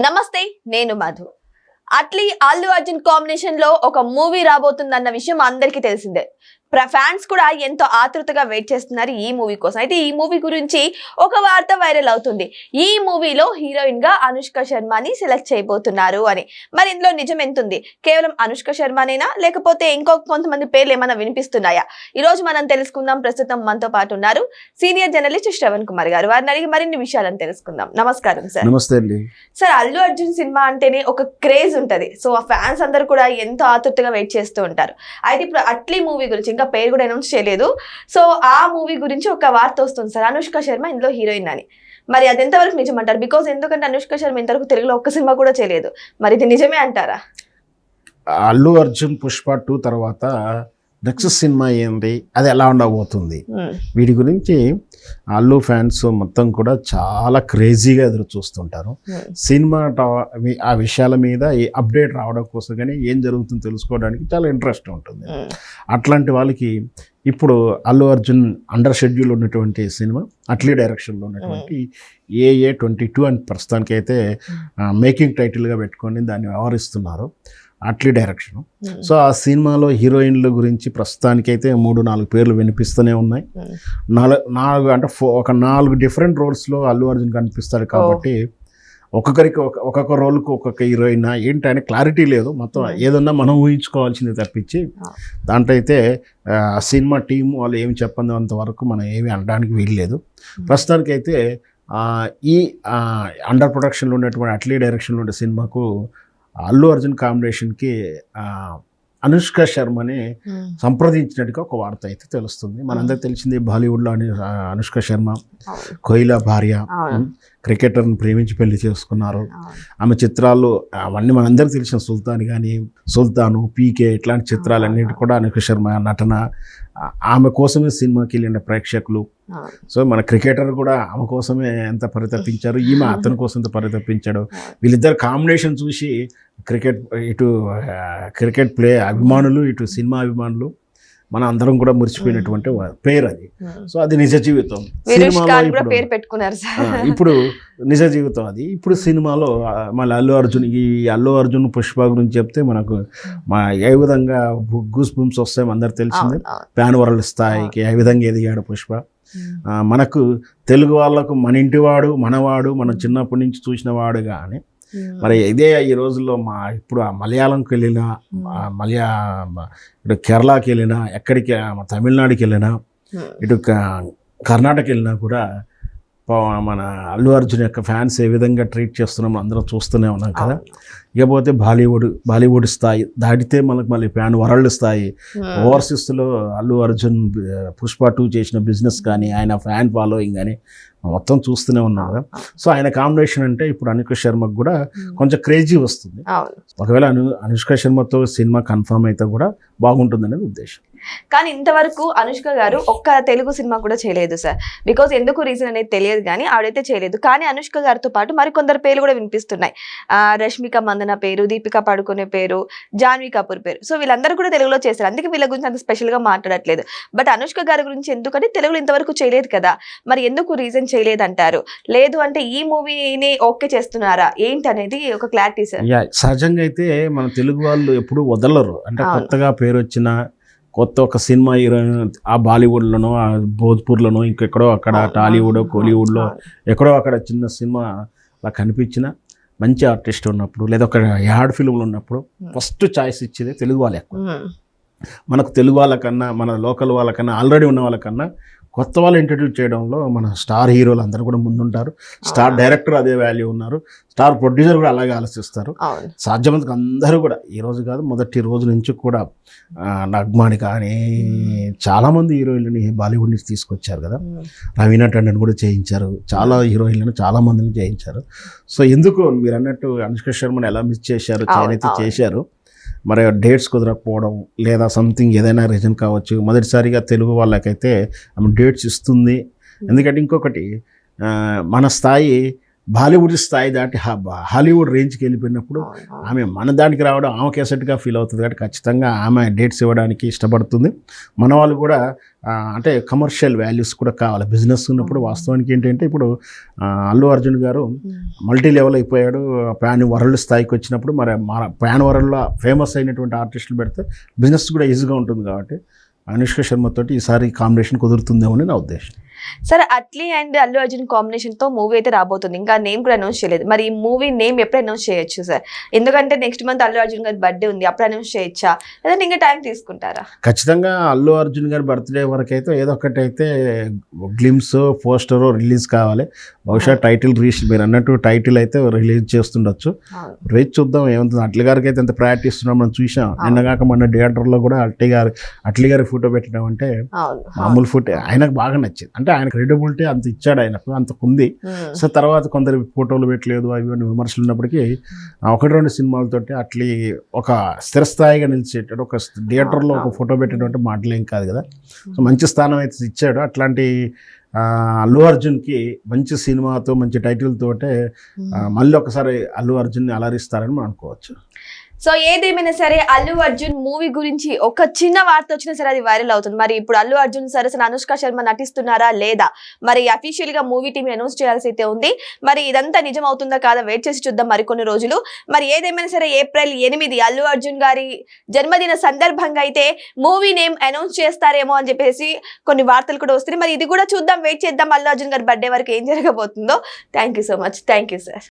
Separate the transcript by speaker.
Speaker 1: నమస్తే, నేను మధు. అట్లీ అల్లు అర్జున్ కాంబినేషన్ లో ఒక మూవీ రాబోతుందన్న విషయం అందరికీ తెలిసిందే. ఫ్యాన్స్ కూడా ఎంతో ఆతృతగా వెయిట్ చేస్తున్నారు ఈ మూవీ కోసం. అయితే ఈ మూవీ గురించి ఒక వార్త వైరల్ అవుతుంది. ఈ మూవీలో హీరోయిన్ గా అనుష్క శర్మని సెలెక్ట్ చేయబోతున్నారు అని. మరి ఇందులో నిజం ఎంతుంది? కేవలం అనుష్క శర్మనేనా, లేకపోతే ఇంకో కొంతమంది పేర్లు ఏమైనా వినిపిస్తున్నాయా? ఈ రోజు మనం తెలుసుకుందాం. ప్రస్తుతం మనతో పాటు ఉన్నారు సీనియర్ జర్నలిస్ట్ శ్రవణ్ కుమార్ గారు. వారిని అడిగి మరిన్ని విషయాలను తెలుసుకుందాం. నమస్కారం సార్.
Speaker 2: నమస్తే అండి.
Speaker 1: సార్, అల్లు అర్జున్ సినిమా అంటేనే ఒక క్రేజ్ ఉంటది. సో ఆ ఫ్యాన్స్ అందరు కూడా ఎంతో ఆతృతగా వెయిట్ చేస్తూ ఉంటారు. అయితే ఇప్పుడు అట్లీ మూవీ గురించి, ఇంకా పేరు కూడా అనౌన్స్ చేయలేదు, సో ఆ మూవీ గురించి ఒక వార్త వస్తుంది సార్, అనుష్క శర్మ ఇందులో హీరోయిన్ అని. మరి అది ఎంతవరకు నిజం అంటారు? బికాస్ ఎందుకంటే అనుష్క శర్మ ఇంతవరకు తెలుగులో ఒక్క సినిమా కూడా చేయలేదు. మరి ఇది నిజమే అంటారా?
Speaker 2: అల్లు అర్జున్ పుష్ప 2 తర్వాత నెక్స్ట్ సినిమా ఏంటి, అది ఎలా ఉండబోతుంది, వీటి గురించి అల్లు ఫ్యాన్స్ మొత్తం కూడా చాలా క్రేజీగా ఎదురు చూస్తుంటారు. సినిమా ఆ విషయాల మీద అప్డేట్ రావడం కోసం కానీ ఏం జరుగుతుందో తెలుసుకోవడానికి చాలా ఇంట్రెస్ట్ ఉంటుంది. అట్లాంటి వాళ్ళకి ఇప్పుడు అల్లు అర్జున్ అండర్ షెడ్యూల్ ఉన్నటువంటి సినిమా అట్లీ డైరెక్షన్లో ఉన్నటువంటి AA 22 అని ప్రస్తుతానికి అయితే మేకింగ్ టైటిల్గా పెట్టుకొని దాన్ని వ్యవహరిస్తున్నారు, అట్లీ డైరెక్షన్. సో ఆ సినిమాలో హీరోయిన్ల గురించి ప్రస్తుతానికైతే 3-4 పేర్లు వినిపిస్తూనే ఉన్నాయి. 4 అంటే ఒక 4 డిఫరెంట్ రోల్స్లో అల్లు అర్జున్ కనిపిస్తాడు కాబట్టి ఒక్కొక్కరికి ఒక్కొక్క రోల్కి ఒక్కొక్క హీరోయిన్ ఏంటని క్లారిటీ లేదు. మొత్తం ఏదన్నా మనం ఊహించుకోవాల్సింది తప్పించి దాంట్లో అయితే సినిమా టీం వాళ్ళు ఏమి చెప్పంది వరకు మనం ఏమి అనడానికి వీల్లేదు. ప్రస్తుతానికైతే ఈ అండర్ ప్రొడక్షన్లో ఉన్నటువంటి అట్లీ డైరెక్షన్లో ఉండే సినిమాకు అల్లు అర్జున్ కాంబినేషన్కి అనుష్క శర్మని సంప్రదించినట్టుగా ఒక వార్త అయితే తెలుస్తుంది. మనందరికి తెలిసింది, బాలీవుడ్లో అనుష్క శర్మ కోయిలా భార్య, క్రికెటర్ని ప్రేమించి పెళ్లి చేసుకున్నారు. ఆమె చిత్రాలు అవన్నీ మనందరికి తెలిసిన సుల్తాన్ కానీ, సుల్తాను, పీకే ఇట్లాంటి చిత్రాలన్నిటి కూడా అనుష్క శర్మ నటన. ఆమె కోసమే సినిమాకి వెళ్ళిన ప్రేక్షకులు. సో మన క్రికెటర్ కూడా ఆమె కోసమే ఎంత పరితపించారు, ఈమె అతని కోసం ఎంత పరితపించాడు. వీళ్ళిద్దరు కాంబినేషన్ చూసి క్రికెట్ ప్లే అభిమానులు, ఇటు సినిమా అభిమానులు, మన అందరం కూడా మురిసిపోయినటువంటి పేరు అది. సో అది నిజ జీవితం. సినిమాలో ఇప్పుడు నిజ జీవితం అది. ఇప్పుడు సినిమాలో మళ్ళీ అల్లు అర్జున్ పుష్ప గురించి చెప్తే మనకు ఏ విధంగా గూస్ బంప్స్ వస్తాయి అందరికి తెలిసిందే. ప్యాన్ వరల్డ్ స్థాయికి ఏ విధంగా ఎదిగాడు పుష్ప. మనకు తెలుగు వాళ్ళకు మన ఇంటివాడు, మనవాడు, మనం చిన్నప్పటి నుంచి చూసిన వాడు. కానీ మరి ఇదే ఈ రోజుల్లో ఇప్పుడు మలయాళంకి వెళ్ళినా, ఇటు కేరళకి వెళ్ళినా, ఎక్కడికి తమిళనాడుకి వెళ్ళినా, ఇటు కర్ణాటక వెళ్ళినా కూడా మన అల్లు అర్జున్ యొక్క ఫ్యాన్స్ ఏ విధంగా ట్రీట్ చేస్తున్నామో అందరం చూస్తూనే ఉన్నాం కదా. ఇకపోతే బాలీవుడ్ స్థాయి దాటితే మనకు మళ్ళీ ఫ్యాన్ వరల్డ్ స్థాయి, ఓవర్సీస్లో అల్లు అర్జున్ పుష్ప 2 చేసిన బిజినెస్ కానీ, ఆయన ఫ్యాన్ ఫాలోయింగ్ కానీ మొత్తం చూస్తూనే ఉన్నాం కదా. సో ఆయన కాంబినేషన్ అంటే ఇప్పుడు అనుష్క శర్మకు కూడా కొంచెం క్రేజీ వస్తుంది. ఒకవేళ అనుష్క శర్మతో సినిమా కన్ఫర్మ్ అయితే కూడా బాగుంటుంది అనేది ఉద్దేశం.
Speaker 1: కానీ ఇంతవరకు అనుష్క గారు ఒక్క తెలుగు సినిమా కూడా చేయలేదు సార్. బికాజ్ ఎందుకు రీజన్ అనేది తెలియదు, కానీ ఆవిడైతే చేయలేదు. కానీ అనుష్క గారితో పాటు మరికొందరు పేర్లు కూడా వినిపిస్తున్నాయి. రష్మిక మందన పేరు, దీపికా పడుకునే పేరు, జాన్వీ కపూర్ పేరు. సో వీళ్ళందరూ కూడా తెలుగులో చేశారు. అందుకే వీళ్ళ గురించి అంత స్పెషల్ గా మాట్లాడట్లేదు. బట్ అనుష్క గారి గురించి ఎందుకంటే తెలుగులో ఇంతవరకు చేయలేదు కదా, మరి ఎందుకు రీజన్ చేయలేదంటారు? లేదు అంటే ఈ మూవీని ఓకే చేస్తున్నారా ఏంటి అనేది ఒక క్లారిటీ సార్.
Speaker 2: సహజంగా అయితే మన తెలుగు వాళ్ళు ఎప్పుడు వదలరు. అంటే కొత్తగా పేరు వచ్చిన కొత్త ఒక సినిమా హీరోయిన్ ఆ బాలీవుడ్లోనో, ఆ భోజ్పూర్లోనో, ఇంకెక్కడో అక్కడ టాలీవుడ్, కోలీవుడ్లో ఎక్కడో అక్కడ చిన్న సినిమా అలా కనిపించిన మంచి ఆర్టిస్ట్ ఉన్నప్పుడు, లేదా ఒక యాడ్ ఫిల్మ్లు ఉన్నప్పుడు ఫస్ట్ ఛాయిస్ ఇచ్చేది తెలుగు వాళ్ళే. మనకు తెలుగు వాళ్ళకన్నా, మన లోకల్ వాళ్ళకన్నా, ఆల్రెడీ ఉన్న వాళ్ళకన్నా కొత్త వాళ్ళు ఇంట్రడ్యూస్ చేయడంలో మన స్టార్ హీరోలు అందరూ కూడా ముందుంటారు. స్టార్ డైరెక్టర్ అదే వాల్యూ ఉన్నారు, స్టార్ ప్రొడ్యూసర్ కూడా అలాగే ఆలోచిస్తారు. సాధ్యమంతకు అందరూ కూడా ఈ రోజు కాదు, మొదటి రోజు నుంచి కూడా నగ్మాని కానీ చాలామంది హీరోయిన్లని బాలీవుడ్ నుంచి తీసుకొచ్చారు కదా. రవీనా టండన్ కూడా చేయించారు, చాలా హీరోయిన్లను చాలామందిని చేయించారు. సో ఎందుకు మీరు అన్నట్టు అనుష్క శర్మను ఎలా మిస్ చేశారు, చేయనైతే చేశారు. మరి డేట్స్ కుదరకపోవడం లేదా సంథింగ్ ఏదైనా రీజన్ కావచ్చు. మొదటిసారిగా తెలుగు వాళ్ళకైతే ఆమె డేట్స్ ఇస్తుంది. ఎందుకంటే ఇంకొకటి మన స్థాయి బాలీవుడ్ స్థాయి దాటి హాలీవుడ్ రేంజ్కి వెళ్ళిపోయినప్పుడు ఆమె మన దానికి రావడం ఆమె ఎసెట్గా ఫీల్ అవుతుంది కాబట్టి ఖచ్చితంగా ఆమె డేట్స్ ఇవ్వడానికి ఇష్టపడుతుంది. మన వాళ్ళు కూడా అంటే కమర్షియల్ వాల్యూస్ కూడా కావాలి బిజినెస్ ఉన్నప్పుడు. వాస్తవానికి ఏంటంటే ఇప్పుడు అల్లు అర్జున్ గారు మల్టీ లెవెల్ అయిపోయాడు, ప్యాన్ వరల్డ్ స్థాయికి వచ్చినప్పుడు మరి మన ప్యాన్ వరల్డ్లో ఫేమస్ అయినటువంటి ఆర్టిస్టులు పెడితే బిజినెస్ కూడా ఈజీగా ఉంటుంది కాబట్టి అనుష్క శర్మ తోటి ఈసారి కాంబినేషన్ కుదురుతుందేమో అని నా ఉద్దేశం.
Speaker 1: సరే, అట్లీ అండ్ అల్లు అర్జున్ కాంబినేషన్ తో మూవీ అయితే రాబోతుంది. ఇంకా నేమ్ కూడా అనౌన్స్ చేయలేదు. మరి ఈ మూవీ నేమ్ ఎప్పుడు అనౌన్స్ చేయొచ్చు సార్? ఎందుకంటే నెక్స్ట్ మంత్ అల్లు అర్జున్ గారి బర్త్డే ఉంది, అప్పుడు అనౌన్స్ చేయొచ్చా లేదంటే ఇంకా టైం తీసుకుంటారా?
Speaker 2: ఖచ్చితంగా అల్లు అర్జున్ గారి బర్త్డే వరకు అయితే ఏదో ఒకటి అయితే గ్లిమ్స్ పోస్టర్ రిలీజ్ కావాలి. బహుశా టైటిల్ మీరు అన్నట్టు టైటిల్ అయితే రిలీజ్ చేస్తుండొచ్చు. రేపు చూద్దాం ఏమవుతుంది. అట్లీ గారికి అయితే ఎంత ప్రయారిటీ ఇస్తున్నాం మనం చూసాం. నిన్నగాక మన థియేటర్లో కూడా అట్లీ గారి ఫోటో పెట్టడం అంటే మామూలు ఫోటో ఆయనకు బాగా నచ్చింది. అంటే ఆయన క్రెడిబిలిటీ అంత ఇచ్చాడు, ఆయనకు అంతకు ఉంది. సో తర్వాత కొందరు ఫోటోలు పెట్టలేదు అవి విమర్శలు ఉన్నప్పటికీ 1-2 సినిమాలతోటి అట్లీ ఒక స్థిరస్థాయిగా నిలిచేటాడు. ఒక థియేటర్లో ఒక ఫోటో పెట్టడం మాటలేం కాదు కదా. సో మంచి స్థానం అయితే ఇచ్చాడు. అట్లాంటి అల్లు అర్జున్కి మంచి సినిమాతో మంచి టైటిల్ తోటే మళ్ళీ ఒకసారి అల్లు అర్జున్ని అలరిస్తారని మనం అనుకోవచ్చు.
Speaker 1: సో ఏదేమైనా సరే అల్లు అర్జున్ మూవీ గురించి ఒక చిన్న వార్త వచ్చినా సరే అది వైరల్ అవుతుంది. మరి ఇప్పుడు అల్లు అర్జున్ సరసన అనుష్క శర్మ నటిస్తున్నారా లేదా, మరి అఫీషియల్ గా మూవీ టీం అనౌన్స్ చేయాల్సి అయితే ఉంది. మరి ఇదంతా నిజం అవుతుందా కాదా వెయిట్ చేసి చూద్దాం మరికొన్ని రోజులు. మరి ఏదేమైనా సరే ఏప్రిల్ 8 అల్లు అర్జున్ గారి జన్మదిన సందర్భంగా అయితే మూవీ నేమ్ అనౌన్స్ చేస్తారేమో అని చెప్పేసి కొన్ని వార్తలు కూడా వస్తున్నాయి. మరి ఇది కూడా చూద్దాం, వెయిట్ చేద్దాం అల్లు అర్జున్ గారి బర్త్డే వరకు ఏం జరగబోతుందో. Thank you so much. Thank you sir.